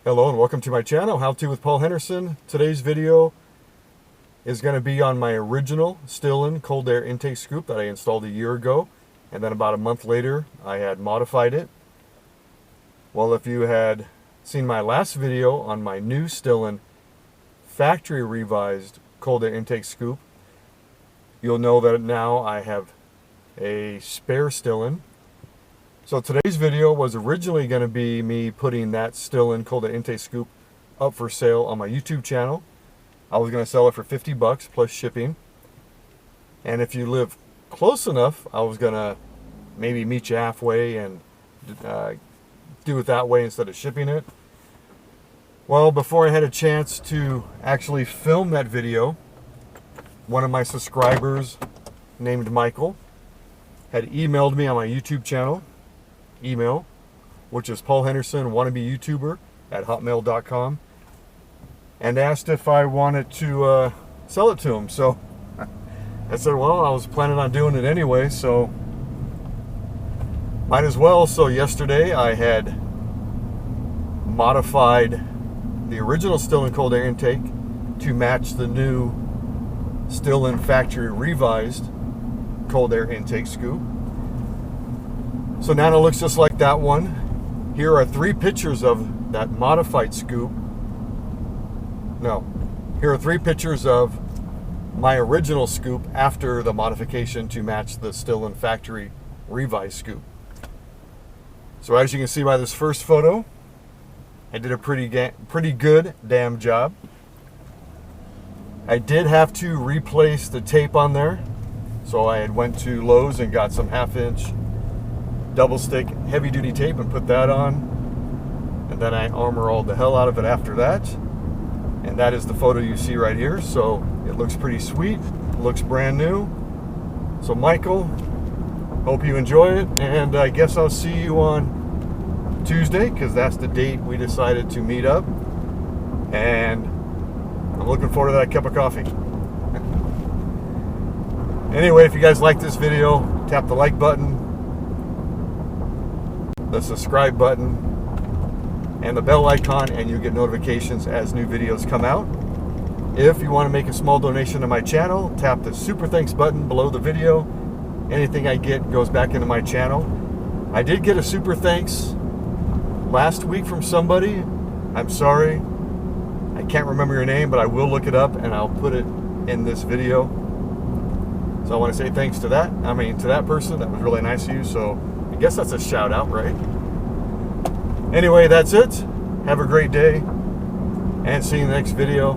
Hello and welcome to my channel, How To with Paul Henderson. Today's video is going to be on my original STILLEN cold air intake scoop that I installed a year ago, and then about a month later I had modified it. Well, if you had seen my last video on my new STILLEN factory revised cold air intake scoop, you'll know that now I have a spare STILLEN. So today's video was originally going to be me putting that STILLEN cold air intake scoop up for sale on my YouTube channel. I was going to sell it for 50 bucks plus shipping. And if you live close enough, I was going to maybe meet you halfway and do it that way instead of shipping it. Well, before I had a chance to actually film that video, one of my subscribers named Michael had emailed me on my YouTube channel email, which is Paul Henderson wannabe YouTuber at hotmail.com, and asked if I wanted to sell it to him. So I said, well, I was planning on doing it anyway, so might as well. So yesterday I had modified the original STILLEN cold air intake to match the new STILLEN factory revised cold air intake scoop. So now it looks just like that one. Here are 3 pictures of that modified scoop. No, here are 3 pictures of my original scoop after the modification to match the STILLEN factory revised scoop. So as you can see by this first photo, I did a pretty good damn job. I did have to replace the tape on there. So I had went to Lowe's and got some 1/2-inch double stick heavy duty tape and put that on, and then I armor-rolled the hell out of it after that, and that is the photo you see right here. So it looks pretty sweet, it looks brand new. So Michael, hope you enjoy it, and I guess I'll see you on Tuesday, because that's the date we decided to meet up, and I'm looking forward to that cup of coffee. Anyway, if you guys like this video, tap the like button, the subscribe button, and the bell icon, and you get notifications as new videos come out. If you want to make a small donation to my channel, tap the super thanks button below the video. Anything I get goes back into my channel. I did get a super thanks last week from somebody. I'm sorry, I can't remember your name, but I will look it up and I'll put it in this video. So I want to say thanks to that. To that person. That was really nice of you. So I guess that's a shout out, right? Anyway, that's it. Have a great day, and see you in the next video.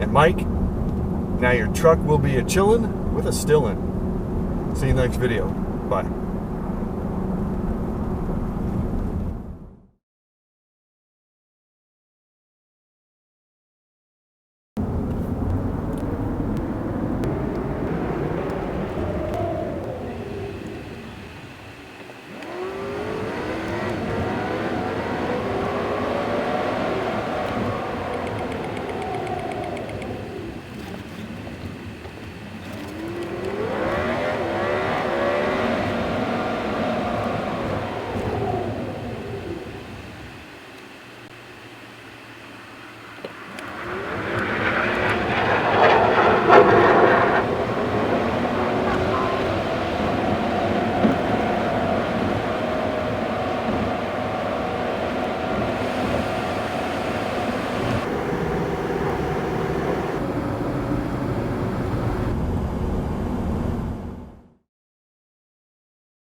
And Mike, now your truck will be a chillin' with a STILLEN. See you in the next video. Bye.